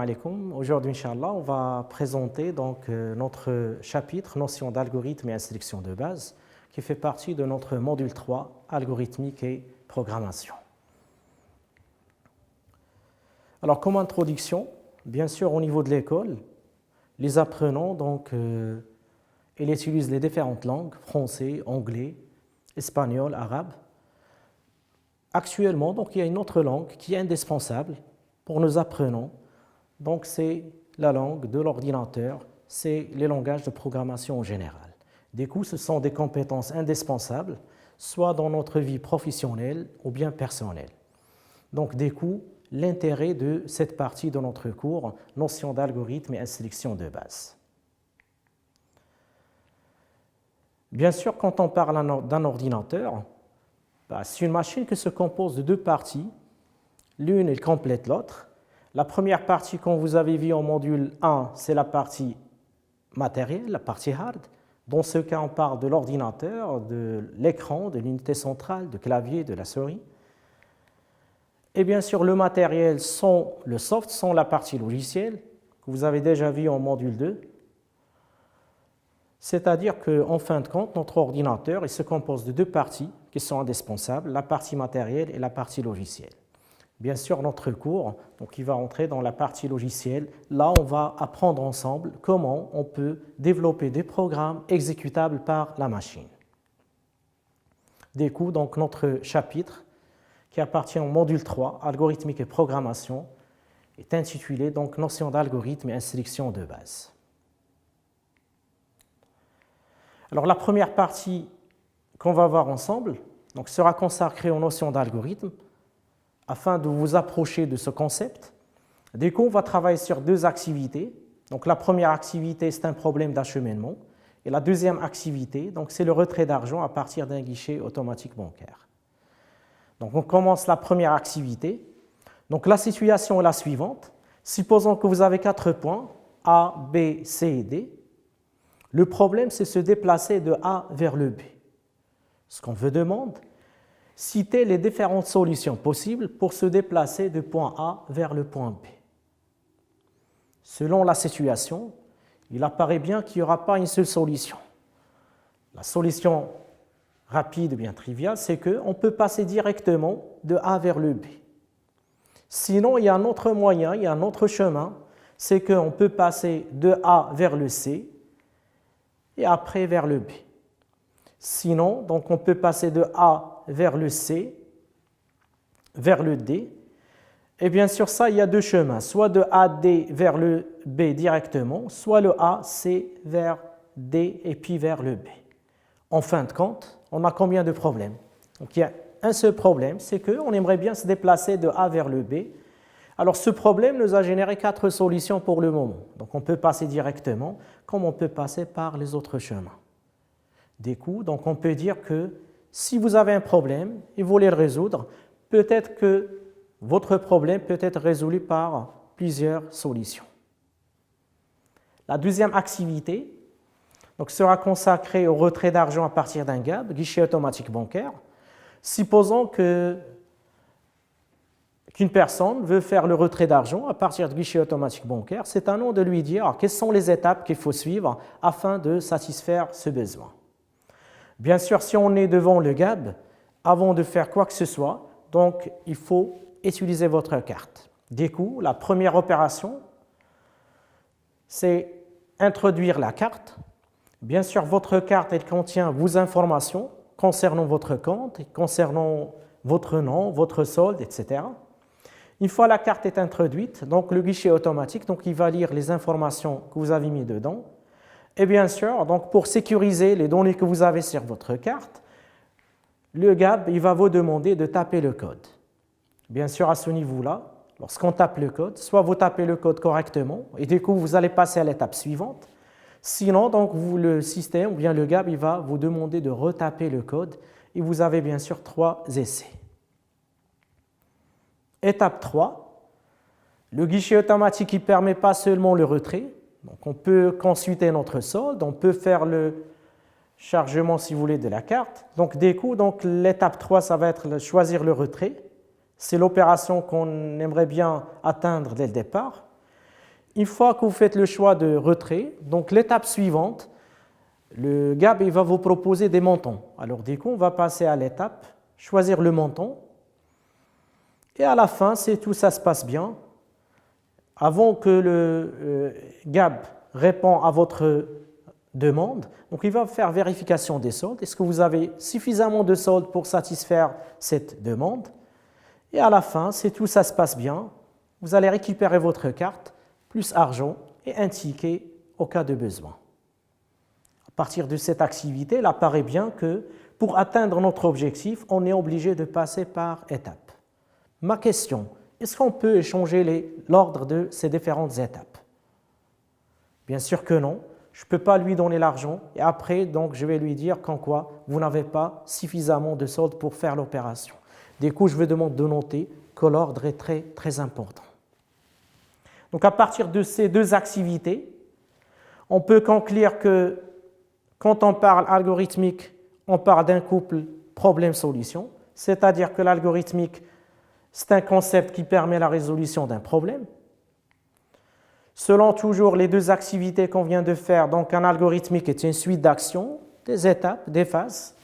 alaikum. Aujourd'hui, Inch'Allah, on va présenter donc, notre chapitre Notion d'algorithme et instruction de base qui fait partie de notre module 3, algorithmique et programmation. Alors, comme introduction, bien sûr, au niveau de l'école, les apprenants, donc, ils utilisent les différentes langues, français, anglais, espagnol, arabe. Actuellement, donc, il y a une autre langue qui est indispensable pour nos apprenants. Donc, c'est la langue de l'ordinateur, c'est les langages de programmation en général. Du coup, ce sont des compétences indispensables, soit dans notre vie professionnelle ou bien personnelle. Donc, du coup, l'intérêt de cette partie de notre cours, notion d'algorithme et instruction de base. Bien sûr, quand on parle d'un ordinateur, c'est une machine qui se compose de deux parties. L'une, elle complète l'autre. La première partie, comme vous avez vu en module 1, c'est la partie matérielle, la partie hard. Dans ce cas, on parle de l'ordinateur, de l'écran, de l'unité centrale, du clavier, de la souris. Et bien sûr, le matériel, le soft, sont la partie logicielle, que vous avez déjà vu en module 2. C'est-à-dire qu'en fin de compte, notre ordinateur il se compose de deux parties qui sont indispensables, la partie matérielle et la partie logicielle. Bien sûr, notre cours, donc, il va entrer dans la partie logicielle. Là, on va apprendre ensemble comment on peut développer des programmes exécutables par la machine. Du coup, donc, notre chapitre, qui appartient au module 3, algorithmique et programmation, est intitulé donc, Notion d'algorithme et instruction de base. Alors, la première partie qu'on va voir ensemble donc, sera consacrée aux notions d'algorithme, afin de vous approcher de ce concept. Du coup, on va travailler sur deux activités. Donc, la première activité, c'est un problème d'acheminement. Et la deuxième activité, c'est le retrait d'argent à partir d'un guichet automatique bancaire. Donc, on commence la première activité. Donc, la situation est la suivante. Supposons que vous avez 4 points, A, B, C et D. Le problème, c'est se déplacer de A vers le B. Ce qu'on vous demande, citer les différentes solutions possibles pour se déplacer du point A vers le point B. Selon la situation, il apparaît bien qu'il n'y aura pas une seule solution. La solution rapide, bien triviale, c'est qu'on peut passer directement de A vers le B. Sinon, il y a un autre moyen, il y a un autre chemin, c'est qu'on peut passer de A vers le C et après vers le B. Sinon, donc on peut passer de A vers le C, vers le D. Et bien sûr, ça, il y a deux chemins, soit de AD vers le B directement, soit le AC vers D et puis vers le B. En fin de compte, on a combien de problèmes? Donc il y a un seul problème, c'est qu'on aimerait bien se déplacer de A vers le B. Alors ce problème nous a généré 4 solutions pour le moment. Donc on peut passer directement, comme on peut passer par les autres chemins. Du coup, donc on peut dire que si vous avez un problème et vous voulez le résoudre, peut-être que votre problème peut être résolu par plusieurs solutions. La deuxième activité donc, sera consacrée au retrait d'argent à partir d'un GAB, guichet automatique bancaire. Supposons qu'une personne veut faire le retrait d'argent à partir du guichet automatique bancaire, c'est à nous de lui dire quelles sont les étapes qu'il faut suivre afin de satisfaire ce besoin. Bien sûr, si on est devant le GAB, avant de faire quoi que ce soit, donc il faut utiliser votre carte. Du coup, la première opération, c'est introduire la carte. Bien sûr, votre carte, elle contient vos informations concernant votre compte, concernant votre nom, votre solde, etc. Une fois la carte est introduite, donc le guichet automatique, donc il va lire les informations que vous avez mises dedans. Et bien sûr, donc pour sécuriser les données que vous avez sur votre carte, le GAB il va vous demander de taper le code. Bien sûr, à ce niveau-là, lorsqu'on tape le code, soit vous tapez le code correctement, et du coup, vous allez passer à l'étape suivante. Sinon, donc, le système, ou bien le GAB, il va vous demander de retaper le code, et vous avez bien sûr 3 essais. Étape 3, le guichet automatique ne permet pas seulement le retrait. Donc, on peut consulter notre solde, on peut faire le chargement, si vous voulez, de la carte. Donc, du coup, l'étape 3, ça va être choisir le retrait. C'est l'opération qu'on aimerait bien atteindre dès le départ. Une fois que vous faites le choix de retrait, donc l'étape suivante, le GAB il va vous proposer des montants. Alors du coup, on va passer à l'étape, choisir le montant. Et à la fin, si tout ça se passe bien, avant que le GAB répond à votre demande, donc il va faire vérification des soldes. Est-ce que vous avez suffisamment de soldes pour satisfaire cette demande? Et à la fin, si tout ça se passe bien, vous allez récupérer votre carte, plus argent et un ticket au cas de besoin. À partir de cette activité, il apparaît bien que pour atteindre notre objectif, on est obligé de passer par étapes. Ma question, est-ce qu'on peut échanger l'ordre de ces différentes étapes? Bien sûr que non. Je ne peux pas lui donner l'argent et après, donc, je vais lui dire qu'en quoi vous n'avez pas suffisamment de soldes pour faire l'opération. Du coup, je vais demander de noter que l'ordre est très, très important. Donc, à partir de ces deux activités, on peut conclure que quand on parle algorithmique, on parle d'un couple problème-solution, c'est-à-dire que l'algorithmique, c'est un concept qui permet la résolution d'un problème. Selon toujours les deux activités qu'on vient de faire, donc un algorithmique est une suite d'actions, des étapes, des phases.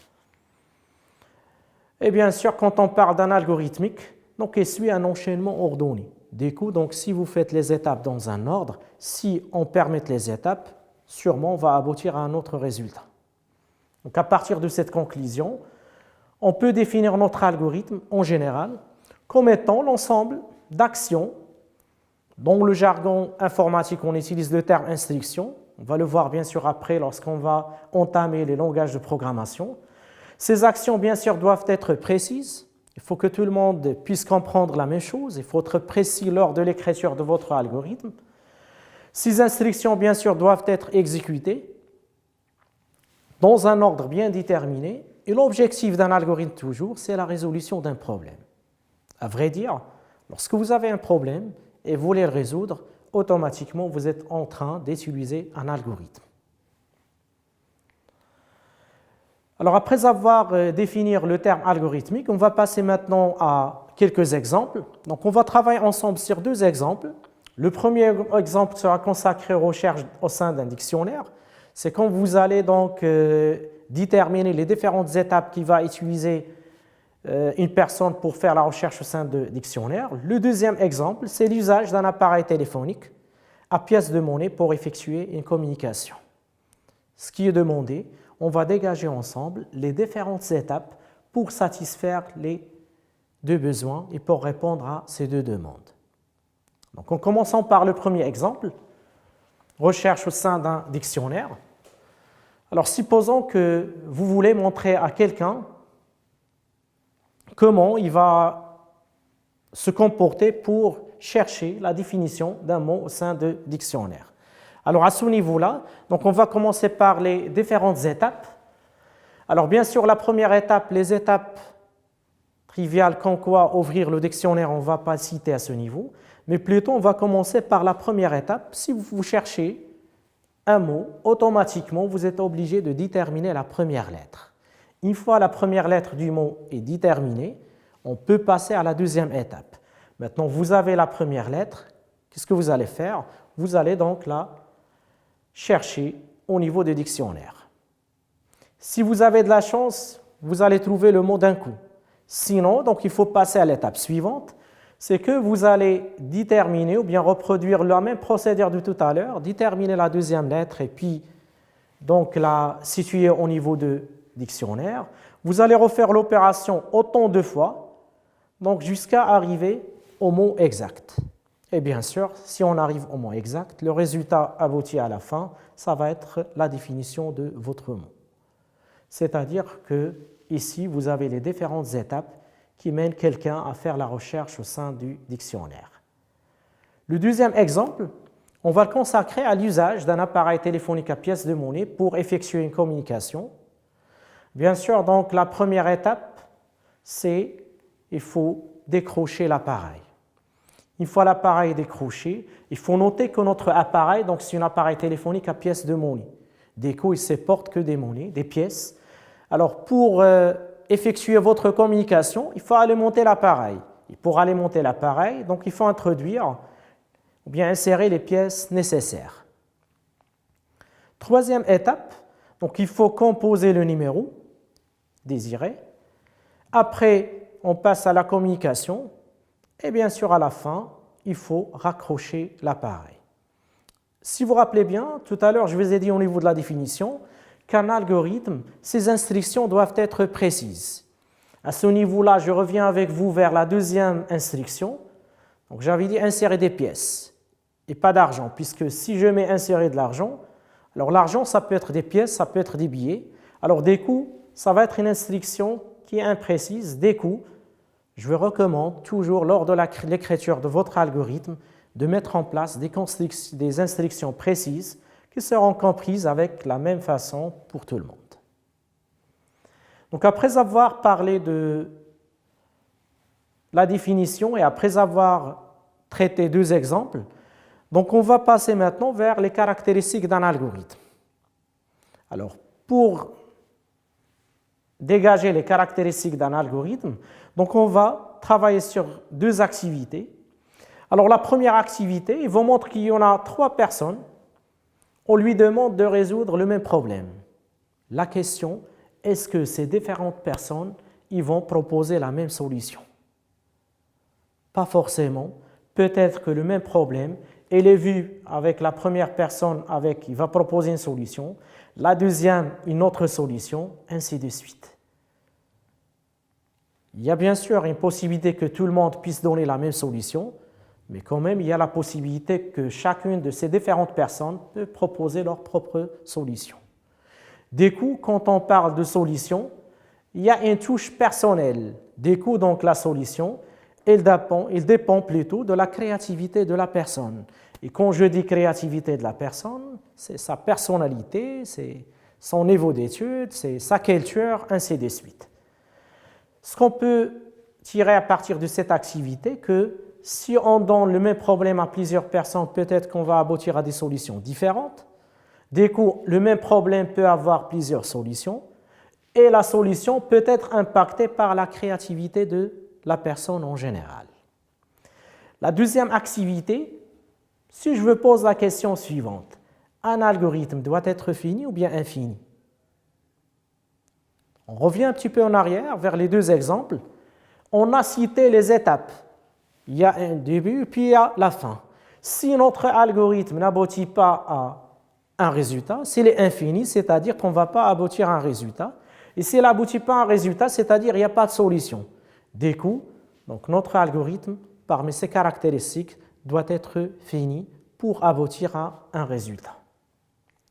Et bien sûr, quand on parle d'un algorithmique, donc il suit un enchaînement ordonné. Du coup, donc, si vous faites les étapes dans un ordre, si on permet les étapes, sûrement on va aboutir à un autre résultat. Donc, à partir de cette conclusion, on peut définir notre algorithme en général comme étant l'ensemble d'actions. Dans le jargon informatique, on utilise le terme instruction. On va le voir bien sûr après lorsqu'on va entamer les langages de programmation. Ces actions, bien sûr, doivent être précises. Il faut que tout le monde puisse comprendre la même chose. Il faut être précis lors de l'écriture de votre algorithme. Ces instructions, bien sûr, doivent être exécutées dans un ordre bien déterminé. Et l'objectif d'un algorithme, toujours, c'est la résolution d'un problème. À vrai dire, lorsque vous avez un problème et vous voulez le résoudre, automatiquement, vous êtes en train d'utiliser un algorithme. Alors, après avoir défini le terme algorithmique, on va passer maintenant à quelques exemples. Donc, on va travailler ensemble sur deux exemples. Le premier exemple sera consacré aux recherches au sein d'un dictionnaire. C'est quand vous allez donc déterminer les différentes étapes qu'il va utiliser une personne pour faire la recherche au sein de dictionnaire. Le deuxième exemple, c'est l'usage d'un appareil téléphonique à pièce de monnaie pour effectuer une communication. Ce qui est demandé, on va dégager ensemble les différentes étapes pour satisfaire les deux besoins et pour répondre à ces deux demandes. Donc, en commençant par le premier exemple, recherche au sein d'un dictionnaire. Alors, supposons que vous voulez montrer à quelqu'un comment il va se comporter pour chercher la définition d'un mot au sein de dictionnaire. Alors, à ce niveau-là, donc on va commencer par les différentes étapes. Alors, bien sûr, la première étape, les étapes triviales comme quoi ouvrir le dictionnaire, on ne va pas citer à ce niveau, mais plutôt on va commencer par la première étape. Si vous cherchez un mot, automatiquement, vous êtes obligé de déterminer la première lettre. Une fois la première lettre du mot est déterminée, on peut passer à la deuxième étape. Maintenant, vous avez la première lettre. Qu'est-ce que vous allez faire? Vous allez donc la chercher au niveau du dictionnaire. Si vous avez de la chance, vous allez trouver le mot d'un coup. Sinon, donc, il faut passer à l'étape suivante. C'est que vous allez déterminer ou bien reproduire la même procédure de tout à l'heure, déterminer la deuxième lettre et puis donc la situer au niveau de dictionnaire. Vous allez refaire l'opération autant de fois, donc jusqu'à arriver au mot exact. Et bien sûr, si on arrive au mot exact, le résultat abouti à la fin, ça va être la définition de votre mot. C'est-à-dire que ici, vous avez les différentes étapes qui mènent quelqu'un à faire la recherche au sein du dictionnaire. Le deuxième exemple, on va le consacrer à l'usage d'un appareil téléphonique à pièce de monnaie pour effectuer une communication. Bien sûr, donc la première étape, c'est il faut décrocher l'appareil. Une fois l'appareil décroché, il faut noter que notre appareil, donc c'est un appareil téléphonique à pièce de monnaie. Du coup, il ne supporte que des monnaies, des pièces. Alors, pour effectuer votre communication, il faut alimenter l'appareil. Et pour alimenter l'appareil, donc il faut introduire ou bien insérer les pièces nécessaires. Troisième étape, donc il faut composer le numéro désiré. Après, on passe à la communication et bien sûr à la fin, il faut raccrocher l'appareil. Si vous vous rappelez bien, tout à l'heure je vous ai dit au niveau de la définition qu'un algorithme, ses instructions doivent être précises. À ce niveau-là, je reviens avec vous vers la deuxième instruction. Donc j'avais dit insérer des pièces et pas d'argent, puisque si je mets insérer de l'argent, alors l'argent ça peut être des pièces, ça peut être des billets. Alors des coups, ça va être une instruction qui est imprécise. Des coups, je vous recommande toujours lors de l'écriture de votre algorithme de mettre en place des instructions précises qui seront comprises avec la même façon pour tout le monde. Donc après avoir parlé de la définition et après avoir traité deux exemples, donc on va passer maintenant vers les caractéristiques d'un algorithme. Alors pour dégager les caractéristiques d'un algorithme, donc on va travailler sur deux activités. Alors la première activité, il vous montre qu'il y en a 3 personnes. On lui demande de résoudre le même problème. La question, est-ce que ces différentes personnes ils vont proposer la même solution? Pas forcément. Peut-être que le même problème, il est vu avec la première personne, il va proposer une solution, la deuxième, une autre solution, ainsi de suite. Il y a bien sûr une possibilité que tout le monde puisse donner la même solution, mais quand même, il y a la possibilité que chacune de ces différentes personnes peut proposer leur propre solution. Du coup, quand on parle de solution, il y a une touche personnelle. Du coup, donc la solution, il dépend plutôt de la créativité de la personne. Et quand je dis créativité de la personne, c'est sa personnalité, c'est son niveau d'études, c'est sa culture, ainsi de suite. Ce qu'on peut tirer à partir de cette activité, que si on donne le même problème à plusieurs personnes, peut-être qu'on va aboutir à des solutions différentes. Du coup, le même problème peut avoir plusieurs solutions et la solution peut être impactée par la créativité de la personne en général. La deuxième activité, si je me pose la question suivante, un algorithme doit être fini ou bien infini? On revient un petit peu en arrière vers les deux exemples. On a cité les étapes. Il y a un début, puis il y a la fin. Si notre algorithme n'aboutit pas à un résultat, s'il est infini, c'est-à-dire qu'on ne va pas aboutir à un résultat. Et s'il n'aboutit pas à un résultat, c'est-à-dire qu'il n'y a pas de solution. Du coup, donc notre algorithme, parmi ses caractéristiques, doit être fini pour aboutir à un résultat.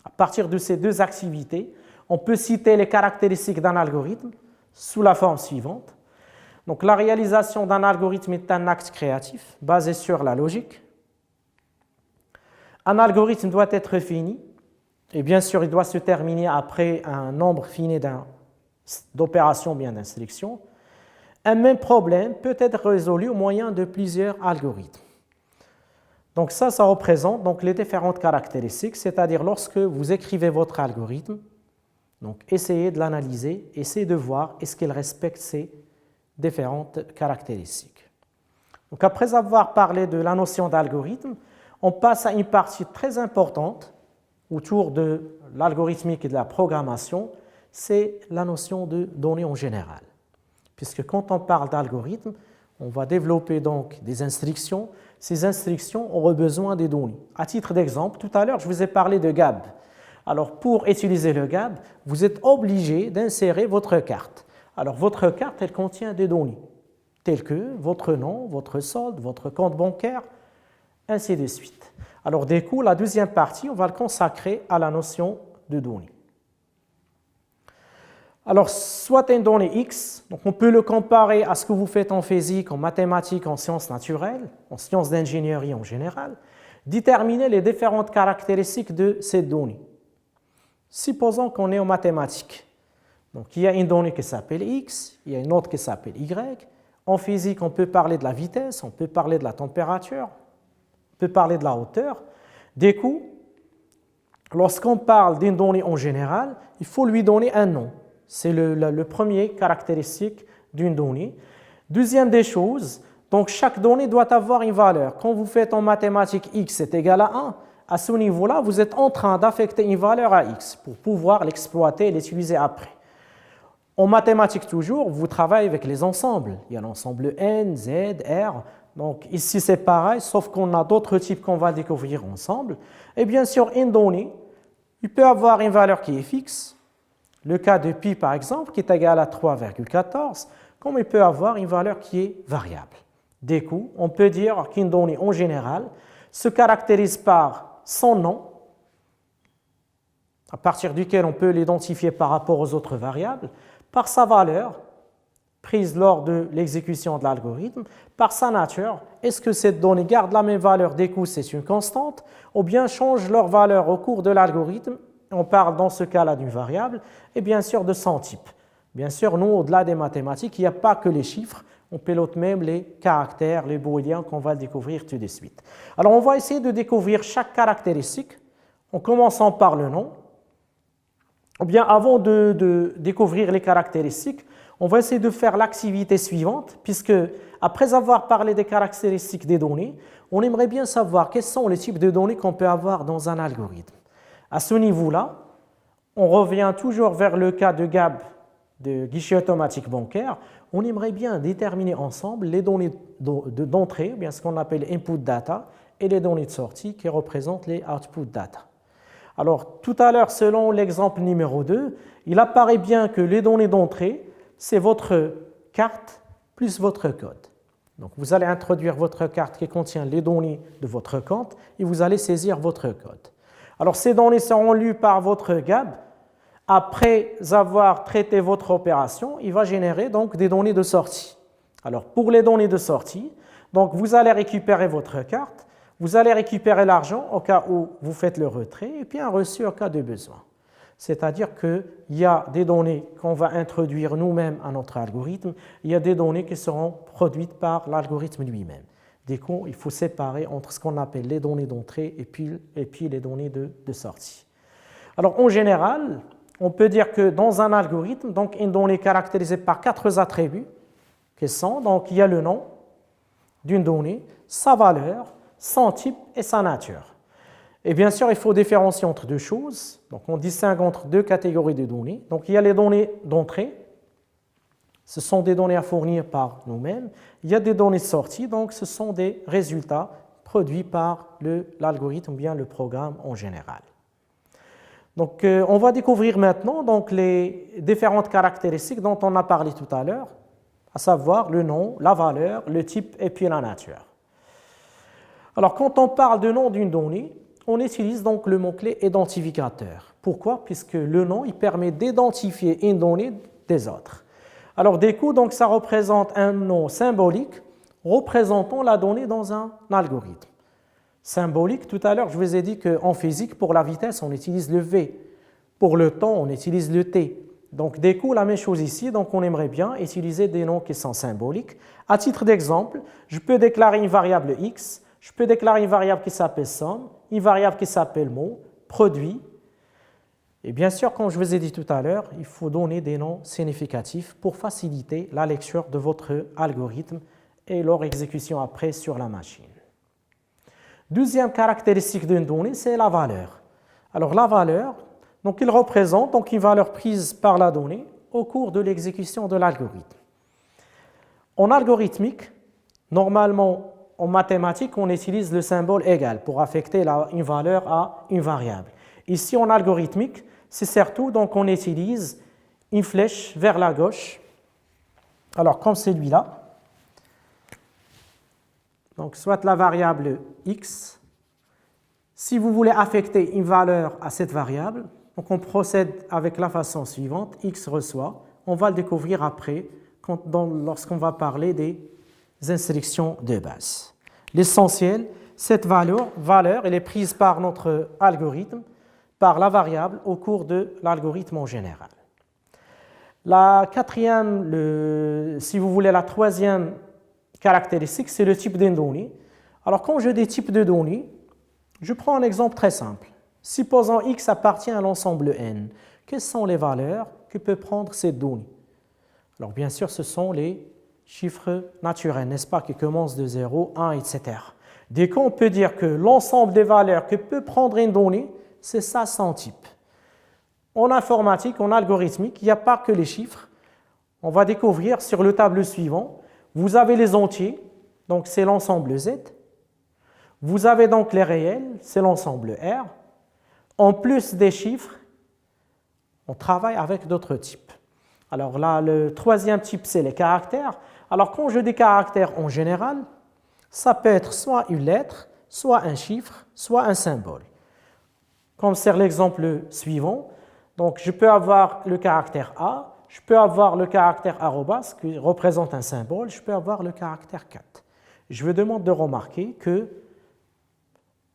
À partir de ces deux activités, on peut citer les caractéristiques d'un algorithme sous la forme suivante. Donc, la réalisation d'un algorithme est un acte créatif basé sur la logique. Un algorithme doit être fini et bien sûr, il doit se terminer après un nombre fini d'opérations bien d'instructions. Un même problème peut être résolu au moyen de plusieurs algorithmes. Donc ça représente donc les différentes caractéristiques, c'est-à-dire lorsque vous écrivez votre algorithme, donc essayez de l'analyser, essayez de voir est-ce qu'il respecte ces différentes caractéristiques. Donc après avoir parlé de la notion d'algorithme, on passe à une partie très importante autour de l'algorithmique et de la programmation, c'est la notion de données en général. Puisque quand on parle d'algorithme, on va développer donc des instructions. Ces instructions auront besoin des données. À titre d'exemple, tout à l'heure, je vous ai parlé de GAB. Alors, pour utiliser le GAB, vous êtes obligé d'insérer votre carte. Alors, votre carte, elle contient des données, telles que votre nom, votre solde, votre compte bancaire, ainsi de suite. Alors, du coup, la deuxième partie, on va le consacrer à la notion de données. Alors, soit une donnée X, donc on peut le comparer à ce que vous faites en physique, en mathématiques, en sciences naturelles, en sciences d'ingénierie en général, déterminer les différentes caractéristiques de cette donnée. Supposons qu'on est en mathématiques. Donc, il y a une donnée qui s'appelle X, il y a une autre qui s'appelle Y. En physique, on peut parler de la vitesse, on peut parler de la température, on peut parler de la hauteur. Du coup, lorsqu'on parle d'une donnée en général, il faut lui donner un nom. C'est le premier caractéristique d'une donnée. Deuxième des choses, Donc chaque donnée doit avoir une valeur. Quand vous faites en mathématiques x est égal à 1, à ce niveau-là, vous êtes en train d'affecter une valeur à x pour pouvoir l'exploiter et l'utiliser après. En mathématiques toujours, vous travaillez avec les ensembles. Il y a l'ensemble n, z, r. Donc ici c'est pareil, sauf qu'on a d'autres types qu'on va découvrir ensemble. Et bien sûr, une donnée, il peut avoir une valeur qui est fixe. Le cas de pi par exemple, qui est égal à 3,14, comme il peut avoir une valeur qui est variable. Du coup, on peut dire qu'une donnée en général se caractérise par son nom, à partir duquel on peut l'identifier par rapport aux autres variables, par sa valeur, prise lors de l'exécution de l'algorithme, par sa nature, est-ce que cette donnée garde la même valeur, du coup c'est une constante, ou bien change leur valeur au cours de l'algorithme, on parle dans ce cas-là d'une variable, et bien sûr de son type. Bien sûr, nous, au-delà des mathématiques, il n'y a pas que les chiffres, on pilote même les caractères, les booléens qu'on va découvrir tout de suite. Alors on va essayer de découvrir chaque caractéristique, en commençant par le nom, ou bien avant de découvrir les caractéristiques, on va essayer de faire l'activité suivante, puisque après avoir parlé des caractéristiques des données, on aimerait bien savoir quels sont les types de données qu'on peut avoir dans un algorithme. À ce niveau-là, on revient toujours vers le cas de GAB, de guichet automatique bancaire. On aimerait bien déterminer ensemble les données d'entrée, bien ce qu'on appelle input data, et les données de sortie qui représentent les output data. Alors, tout à l'heure, selon l'exemple numéro 2, il apparaît bien que les données d'entrée, c'est votre carte plus votre code. Donc, vous allez introduire votre carte qui contient les données de votre compte et vous allez saisir votre code. Alors, ces données seront lues par votre GAB. Après avoir traité votre opération, il va générer donc des données de sortie. Alors, pour les données de sortie, donc vous allez récupérer votre carte, vous allez récupérer l'argent au cas où vous faites le retrait et puis un reçu au cas de besoin. C'est-à-dire qu'il y a des données qu'on va introduire nous-mêmes à notre algorithme, il y a des données qui seront produites par l'algorithme lui-même. Du coup, il faut séparer entre ce qu'on appelle les données d'entrée et puis les données de sortie. Alors, en général, on peut dire que dans un algorithme, donc une donnée caractérisée par 4 attributs, qui sont, donc il y a le nom d'une donnée, sa valeur, son type et sa nature. Et bien sûr, il faut différencier entre deux choses. Donc, on distingue entre deux catégories de données. Donc, il y a les données d'entrée. Ce sont des données à fournir par nous-mêmes. Il y a des données de sortie. Donc, ce sont des résultats produits par l'algorithme ou bien le programme en général. Donc, on va découvrir maintenant donc, les différentes caractéristiques dont on a parlé tout à l'heure, à savoir le nom, la valeur, le type et puis la nature. Alors, quand on parle de nom d'une donnée, on utilise donc le mot-clé identificateur. Pourquoi? Puisque le nom, il permet d'identifier une donnée des autres. Alors, du coup, donc, ça représente un nom symbolique représentant la donnée dans un algorithme. Symbolique, tout à l'heure, je vous ai dit qu'en physique, pour la vitesse, on utilise le V. Pour le temps, on utilise le T. Donc, du coup, la même chose ici. Donc, on aimerait bien utiliser des noms qui sont symboliques. À titre d'exemple, je peux déclarer une variable X, je peux déclarer une variable qui s'appelle somme, une variable qui s'appelle mot, produit. Et bien sûr, comme je vous ai dit tout à l'heure, il faut donner des noms significatifs pour faciliter la lecture de votre algorithme et leur exécution après sur la machine. Deuxième caractéristique d'une donnée, c'est la valeur. Alors la valeur, donc il représente donc une valeur prise par la donnée au cours de l'exécution de l'algorithme. En algorithmique, normalement, en mathématiques, on utilise le symbole égal pour affecter une valeur à une variable. Ici, en algorithmique, c'est surtout donc on utilise une flèche vers la gauche. Alors, comme celui-là, donc soit la variable x. Si vous voulez affecter une valeur à cette variable, donc on procède avec la façon suivante, x reçoit. On va le découvrir après lorsqu'on va parler des instructions de base. L'essentiel, cette valeur, elle est prise par notre algorithme, par la variable au cours de l'algorithme en général. La quatrième, si vous voulez, la troisième caractéristique, c'est le type de donnée. Alors, quand je dis type de données, je prends un exemple très simple. Supposons x appartient à l'ensemble n. Quelles sont les valeurs que peut prendre cette donnée? Alors, bien sûr, ce sont les chiffres naturels, n'est-ce pas, qui commencent de 0, 1, etc. Dès qu'on peut dire que l'ensemble des valeurs que peut prendre une donnée, c'est ça son type. En informatique, en algorithmique, il n'y a pas que les chiffres. On va découvrir sur le tableau suivant, vous avez les entiers, donc c'est l'ensemble Z. Vous avez donc les réels, c'est l'ensemble R. En plus des chiffres, on travaille avec d'autres types. Alors là, le troisième type, c'est les caractères. Alors quand je dis caractères en général, ça peut être soit une lettre, soit un chiffre, soit un symbole. Comme c'est l'exemple suivant, donc je peux avoir le caractère A, je peux avoir le caractère arrobas qui représente un symbole, je peux avoir le caractère cat. Je vous demande de remarquer que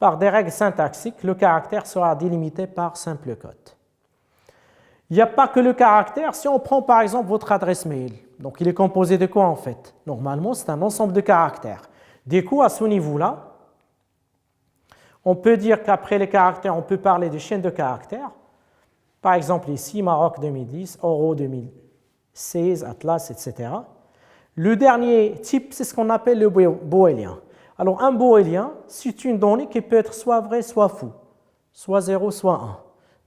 par des règles syntaxiques, le caractère sera délimité par simple cote. Il n'y a pas que le caractère. Si on prend par exemple votre adresse mail, donc il est composé de quoi en fait? Normalement, c'est un ensemble de caractères. Du coup, à ce niveau-là, on peut dire qu'après les caractères, on peut parler de chaînes de caractères. Par exemple ici, Maroc 2010, Euro 2016, Atlas, etc. Le dernier type, c'est ce qu'on appelle le booléen. Alors un booléen, c'est une donnée qui peut être soit vraie, soit faux, soit 0, soit 1.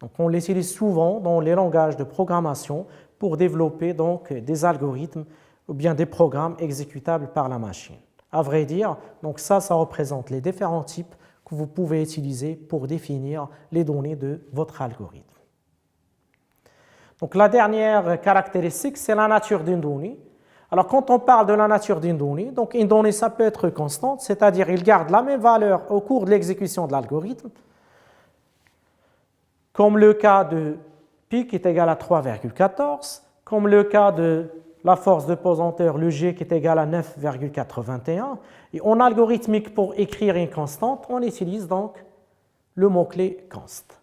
Donc on l'utilise souvent dans les langages de programmation pour développer donc des algorithmes ou bien des programmes exécutables par la machine. À vrai dire, donc ça représente les différents types que vous pouvez utiliser pour définir les données de votre algorithme. Donc la dernière caractéristique, c'est la nature d'une donnée. Alors quand on parle de la nature d'une donnée, donc une donnée ça peut être constante, c'est-à-dire il garde la même valeur au cours de l'exécution de l'algorithme, comme le cas de pi qui est égal à 3,14, comme le cas de la force de pesanteur, le G qui est égal à 9,81. Et en algorithmique, pour écrire une constante, on utilise donc le mot-clé const.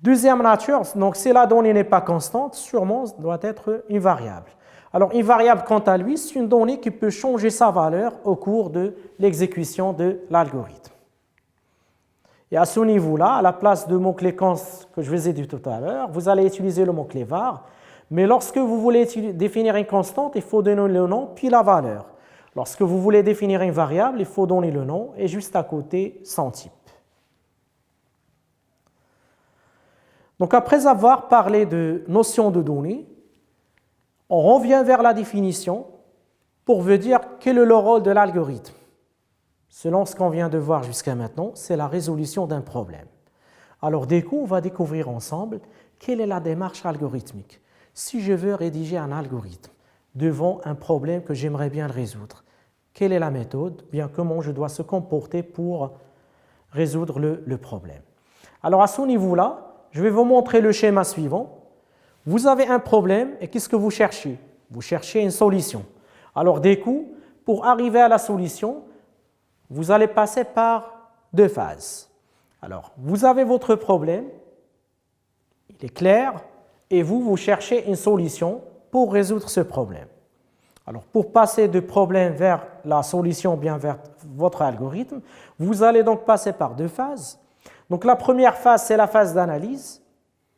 Deuxième nature, donc si la donnée n'est pas constante, sûrement doit être une variable. Alors une variable, quant à lui, c'est une donnée qui peut changer sa valeur au cours de l'exécution de l'algorithme. Et à ce niveau-là, à la place du mot-clé const que je vous ai dit tout à l'heure, vous allez utiliser le mot-clé var. Mais lorsque vous voulez définir une constante, il faut donner le nom puis la valeur. Lorsque vous voulez définir une variable, il faut donner le nom et juste à côté son type. Donc après avoir parlé de notion de données, on revient vers la définition pour vous dire quel est le rôle de l'algorithme. Selon ce qu'on vient de voir jusqu'à maintenant, c'est la résolution d'un problème. Alors du coup, on va découvrir ensemble quelle est la démarche algorithmique. Si je veux rédiger un algorithme devant un problème que j'aimerais bien résoudre, quelle est la méthode, bien comment je dois se comporter pour résoudre le problème. Alors à ce niveau-là, je vais vous montrer le schéma suivant. Vous avez un problème et qu'est-ce que vous cherchez? Vous cherchez une solution. Alors du coup, pour arriver à la solution, vous allez passer par deux phases. Alors, vous avez votre problème, il est clair, et vous cherchez une solution pour résoudre ce problème. Alors, pour passer du problème vers la solution, bien vers votre algorithme, vous allez donc passer par deux phases. Donc, la première phase, c'est la phase d'analyse.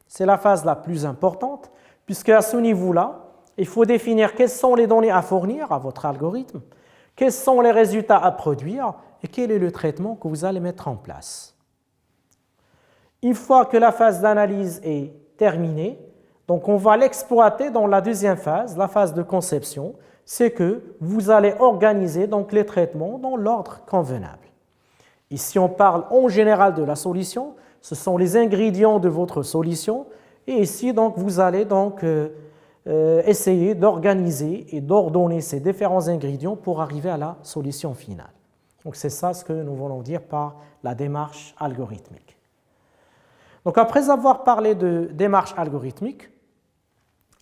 C'est la phase la plus importante, puisque à ce niveau-là, il faut définir quelles sont les données à fournir à votre algorithme, quels sont les résultats à produire et quel est le traitement que vous allez mettre en place. Une fois que la phase d'analyse est terminée, donc on va l'exploiter dans la deuxième phase, la phase de conception, c'est que vous allez organiser donc les traitements dans l'ordre convenable. Ici, on parle en général de la solution, ce sont les ingrédients de votre solution, et ici, donc, vous allez donc essayer d'organiser et d'ordonner ces différents ingrédients pour arriver à la solution finale. Donc c'est ça ce que nous voulons dire par la démarche algorithmique. Donc après avoir parlé de démarche algorithmique,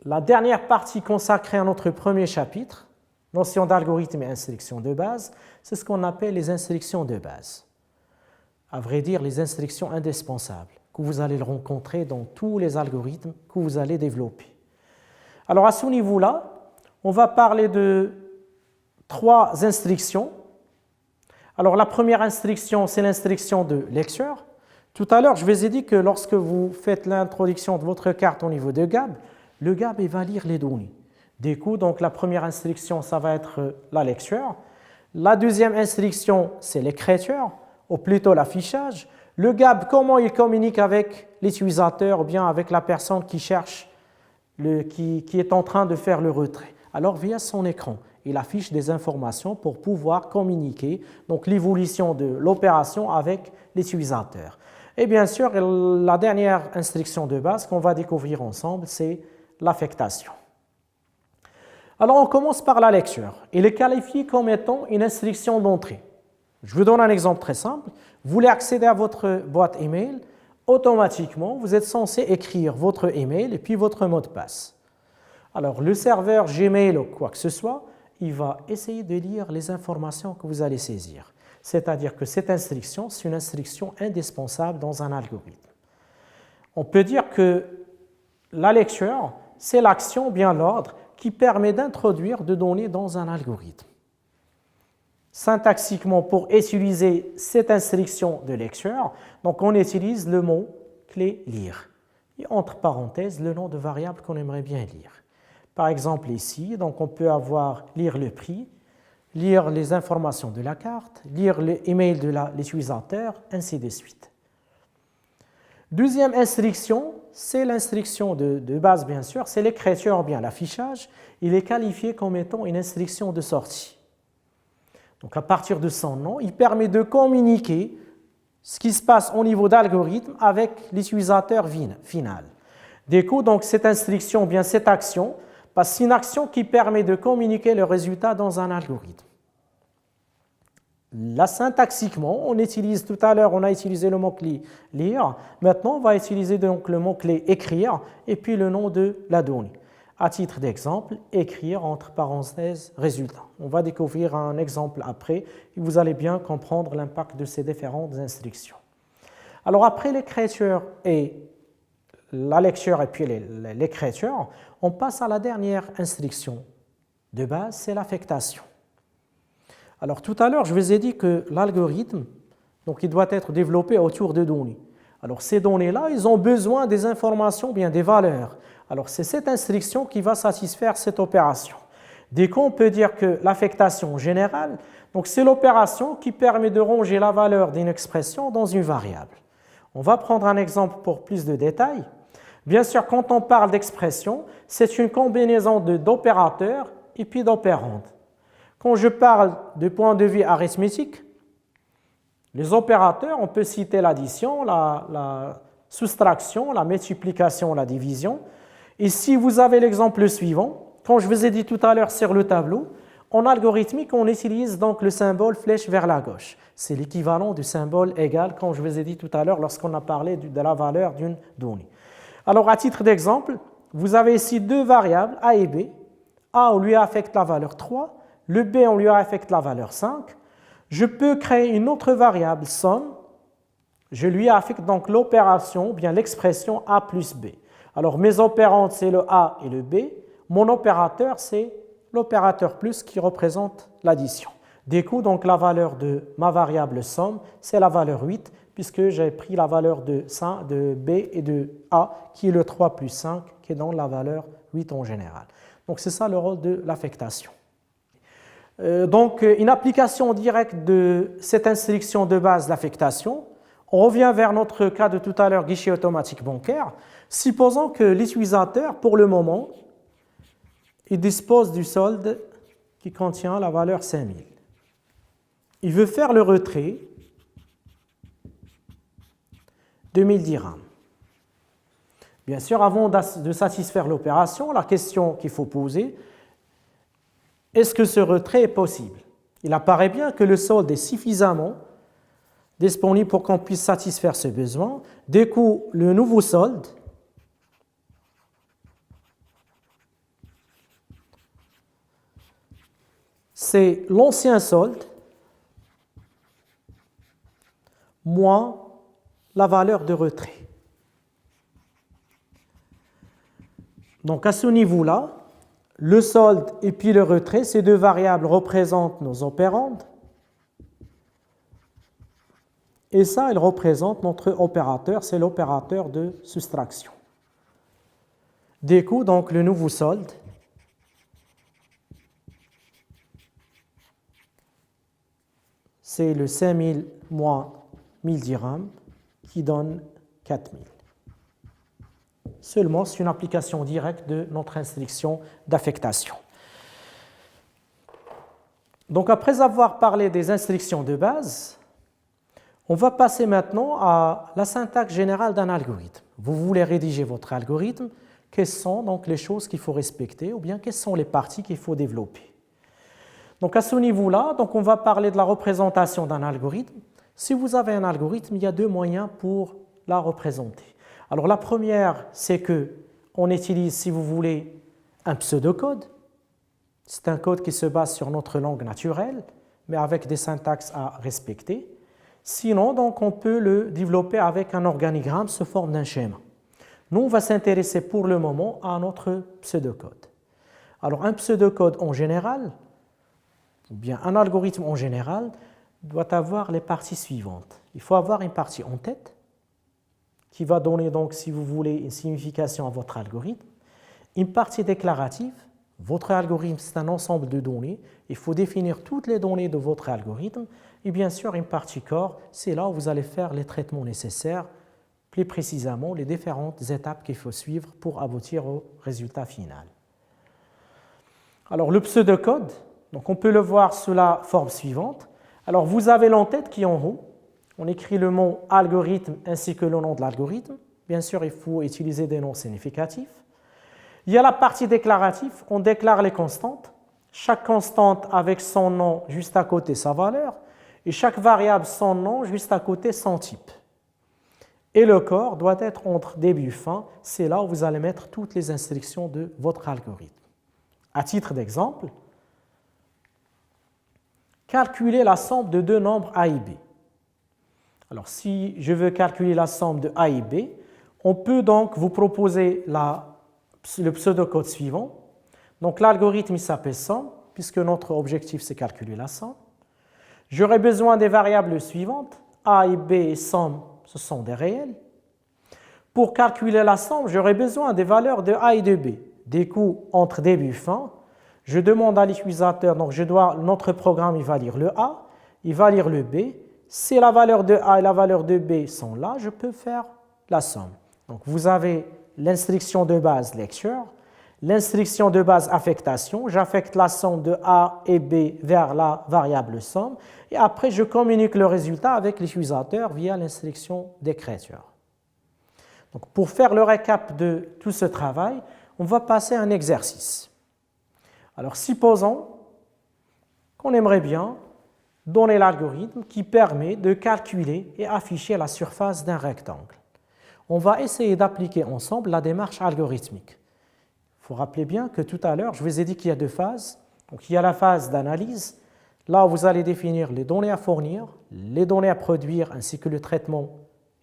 la dernière partie consacrée à notre premier chapitre, notion d'algorithme et instructions de base, c'est ce qu'on appelle les instructions de base. À vrai dire, les instructions indispensables que vous allez rencontrer dans tous les algorithmes que vous allez développer. Alors à ce niveau-là, on va parler de trois instructions. Alors la première instruction, c'est l'instruction de lecture. Tout à l'heure, je vous ai dit que lorsque vous faites l'introduction de votre carte au niveau de GAB, le GAB va lire les données. Du coup, donc la première instruction, ça va être la lecture. La deuxième instruction, c'est l'écriture, ou plutôt l'affichage. Le GAB, comment il communique avec l'utilisateur ou bien avec la personne qui cherche, qui est en train de faire le retrait. Alors, via son écran, il affiche des informations pour pouvoir communiquer donc l'évolution de l'opération avec l'utilisateur. Et bien sûr, la dernière instruction de base qu'on va découvrir ensemble, c'est l'affectation. Alors, on commence par la lecture. Il est qualifié comme étant une instruction d'entrée. Je vous donne un exemple très simple. Vous voulez accéder à votre boîte email, automatiquement, vous êtes censé écrire votre email et puis votre mot de passe. Alors, le serveur Gmail ou quoi que ce soit, il va essayer de lire les informations que vous allez saisir. C'est-à-dire que cette instruction, c'est une instruction indispensable dans un algorithme. On peut dire que la lecture, c'est l'action, bien l'ordre, qui permet d'introduire des données dans un algorithme. Syntaxiquement, pour utiliser cette instruction de lecture, donc on utilise le mot-clé lire. Et entre parenthèses, le nom de variable qu'on aimerait bien lire. Par exemple, ici, donc on peut avoir lire le prix, lire les informations de la carte, lire l'email de l'utilisateur, ainsi de suite. Deuxième instruction, c'est l'instruction de base, bien sûr, c'est l'écriture, bien l'affichage. Il est qualifié comme étant une instruction de sortie. Donc à partir de son nom, il permet de communiquer ce qui se passe au niveau d'algorithme avec l'utilisateur final. Du coup, donc cette instruction, bien cette action, c'est une action qui permet de communiquer le résultat dans un algorithme. Là, syntaxiquement, on utilise tout à l'heure, on a utilisé le mot-clé lire. Maintenant, on va utiliser donc le mot-clé écrire et puis le nom de la donnée. À titre d'exemple, écrire entre parenthèses résultat. On va découvrir un exemple après et vous allez bien comprendre l'impact de ces différentes instructions. Alors après l'écriture et la lecture et puis l'écriture, on passe à la dernière instruction de base, c'est l'affectation. Alors tout à l'heure, je vous ai dit que l'algorithme, donc il doit être développé autour de données. Alors ces données-là, ils ont besoin des informations, bien des valeurs. Alors c'est cette instruction qui va satisfaire cette opération. Du coup, on peut dire que l'affectation générale, donc c'est l'opération qui permet de ranger la valeur d'une expression dans une variable. On va prendre un exemple pour plus de détails. Bien sûr, quand on parle d'expression, c'est une combinaison d'opérateurs et puis d'opérandes. Quand je parle du point de vue arithmétique, les opérateurs, on peut citer l'addition, la soustraction, la multiplication, la division. Et si vous avez l'exemple suivant, quand je vous ai dit tout à l'heure sur le tableau, en algorithmique, on utilise donc le symbole flèche vers la gauche. C'est l'équivalent du symbole égal, comme je vous ai dit tout à l'heure, lorsqu'on a parlé de la valeur d'une donnée. Alors, à titre d'exemple, vous avez ici deux variables, A et B. A, on lui affecte la valeur 3. Le B, on lui affecte la valeur 5. Je peux créer une autre variable, somme. Je lui affecte donc l'opération, bien l'expression A plus B. Alors, mes opérandes, c'est le A et le B. Mon opérateur, c'est l'opérateur plus qui représente l'addition. Du coup, donc, la valeur de ma variable somme, c'est la valeur 8, puisque j'ai pris la valeur de B et de A, qui est le 3 plus 5, qui donne la valeur 8 en général. Donc, c'est ça le rôle de l'affectation. Donc, une application directe de cette instruction de base d'affectation. On revient vers notre cas de tout à l'heure, guichet automatique bancaire. Supposons que l'utilisateur, pour le moment, il dispose du solde qui contient la valeur 5000. Il veut faire le retrait de 1000 dirhams. Bien sûr, avant de satisfaire l'opération, la question qu'il faut poser, est-ce que ce retrait est possible? Il apparaît bien que le solde est suffisamment disponible pour qu'on puisse satisfaire ce besoin. Du coup, le nouveau solde c'est l'ancien solde moins la valeur de retrait. Donc à ce niveau-là, le solde et puis le retrait, ces deux variables représentent nos opérandes. Et ça, elles représentent notre opérateur, c'est l'opérateur de soustraction. Du coup, donc le nouveau solde, c'est le 5000 moins 1000 dirhams qui donne 4000. Seulement, c'est une application directe de notre instruction d'affectation. Donc, après avoir parlé des instructions de base, on va passer maintenant à la syntaxe générale d'un algorithme. Vous voulez rédiger votre algorithme, quelles sont donc les choses qu'il faut respecter ou bien quelles sont les parties qu'il faut développer. Donc, à ce niveau-là, donc on va parler de la représentation d'un algorithme. Si vous avez un algorithme, il y a deux moyens pour la représenter. Alors, la première, c'est qu'on utilise, si vous voulez, un pseudocode. C'est un code qui se base sur notre langue naturelle, mais avec des syntaxes à respecter. Sinon, donc, on peut le développer avec un organigramme sous forme d'un schéma. Nous, on va s'intéresser pour le moment à notre pseudocode. Alors, un pseudocode en général, ou bien un algorithme en général, doit avoir les parties suivantes. Il faut avoir une partie en tête, qui va donner donc, si vous voulez, une signification à votre algorithme. Une partie déclarative. Votre algorithme, c'est un ensemble de données. Il faut définir toutes les données de votre algorithme. Et bien sûr, une partie corps, c'est là où vous allez faire les traitements nécessaires, plus précisément les différentes étapes qu'il faut suivre pour aboutir au résultat final. Alors, le pseudocode, donc on peut le voir sous la forme suivante. Alors, vous avez l'entête qui est en haut. On écrit le mot algorithme ainsi que le nom de l'algorithme. Bien sûr, il faut utiliser des noms significatifs. Il y a la partie déclarative. On déclare les constantes. Chaque constante avec son nom juste à côté sa valeur. Et chaque variable son nom juste à côté son type. Et le corps doit être entre début et fin. C'est là où vous allez mettre toutes les instructions de votre algorithme. À titre d'exemple, calculer la somme de deux nombres A et B. Alors, si je veux calculer la somme de A et B, on peut donc vous proposer le pseudocode suivant. Donc, l'algorithme s'appelle somme, puisque notre objectif, c'est calculer la somme. J'aurai besoin des variables suivantes. A et B et somme, ce sont des réels. Pour calculer la somme, j'aurai besoin des valeurs de A et de B. Du coup, entre début et fin, je demande à l'utilisateur, donc notre programme, il va lire le A, il va lire le B. Si la valeur de A et la valeur de B sont là, je peux faire la somme. Donc, vous avez l'instruction de base lecture, l'instruction de base affectation. J'affecte la somme de A et B vers la variable somme. Et après, je communique le résultat avec l'utilisateur via l'instruction d'écriture. Donc, pour faire le récap de tout ce travail, on va passer à un exercice. Alors, supposons qu'on aimerait bien donner l'algorithme qui permet de calculer et afficher la surface d'un rectangle. On va essayer d'appliquer ensemble la démarche algorithmique. Il faut rappeler bien que tout à l'heure, je vous ai dit qu'il y a deux phases. Donc, il y a la phase d'analyse, là où vous allez définir les données à fournir, les données à produire, ainsi que le traitement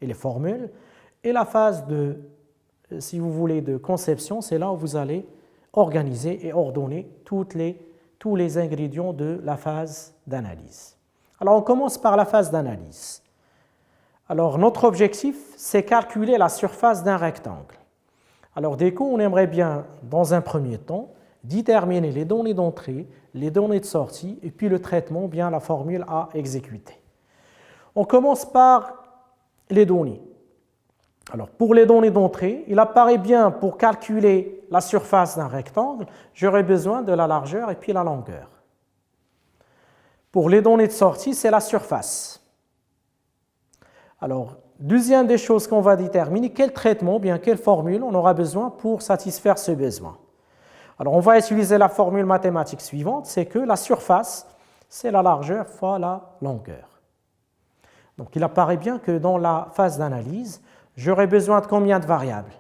et les formules. Et la phase de, si vous voulez, de conception, c'est là où vous allez organiser et ordonner tous les ingrédients de la phase d'analyse. Alors, on commence par la phase d'analyse. Alors, notre objectif, c'est calculer la surface d'un rectangle. Alors, du coup, on aimerait bien, dans un premier temps, déterminer les données d'entrée, les données de sortie, et puis le traitement, bien la formule à exécuter. On commence par les données. Alors, pour les données d'entrée, il apparaît bien, pour calculer la surface d'un rectangle, j'aurai besoin de la largeur et puis la longueur. Pour les données de sortie, c'est la surface. Alors, deuxième des choses qu'on va déterminer, quel traitement, bien quelle formule on aura besoin pour satisfaire ce besoin. Alors, on va utiliser la formule mathématique suivante, c'est que la surface, c'est la largeur fois la longueur. Donc, il apparaît bien que dans la phase d'analyse, j'aurai besoin de combien de variables?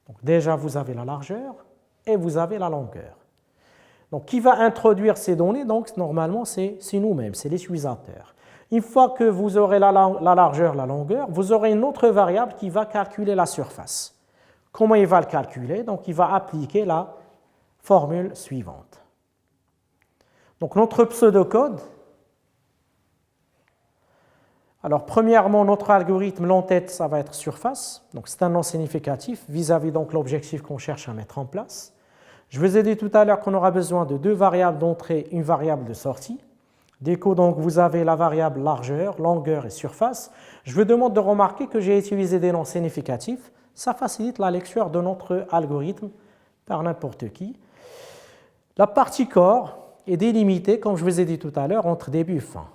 Donc, déjà, vous avez la largeur et vous avez la longueur. Donc, qui va introduire ces données? Donc, normalement, c'est nous-mêmes, c'est l'utilisateur. Une fois que vous aurez la largeur, la longueur, vous aurez une autre variable qui va calculer la surface. Comment il va le calculer? Donc, il va appliquer la formule suivante. Donc, notre pseudocode. Alors, premièrement, notre algorithme, l'entête, ça va être surface. Donc, c'est un nom significatif vis-à-vis donc l'objectif qu'on cherche à mettre en place. Je vous ai dit tout à l'heure qu'on aura besoin de deux variables d'entrée, une variable de sortie. Dès que donc, vous avez la variable largeur, longueur et surface, je vous demande de remarquer que j'ai utilisé des noms significatifs. Ça facilite la lecture de notre algorithme par n'importe qui. La partie corps est délimitée, comme je vous ai dit tout à l'heure, entre début et fin.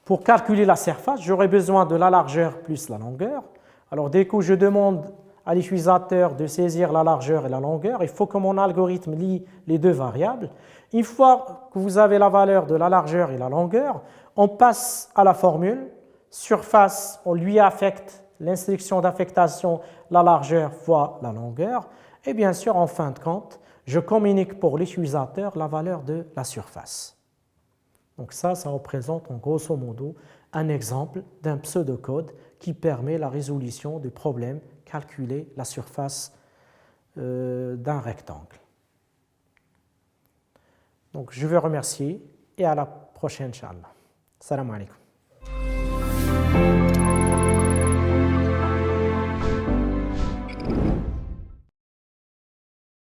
Pour calculer la surface, j'aurai besoin de la largeur plus la longueur. Alors, dès que je demande à l'utilisateur de saisir la largeur et la longueur, il faut que mon algorithme lie les deux variables. Une fois que vous avez la valeur de la largeur et la longueur, on passe à la formule. Surface, on lui affecte l'instruction d'affectation la largeur fois la longueur. Et bien sûr, en fin de compte, je communique pour l'utilisateur la valeur de la surface. Donc ça représente en grosso modo un exemple d'un pseudocode qui permet la résolution du problème calculer la surface d'un rectangle. Donc je veux remercier et à la prochaine, Inch'Allah. Salam alaikum.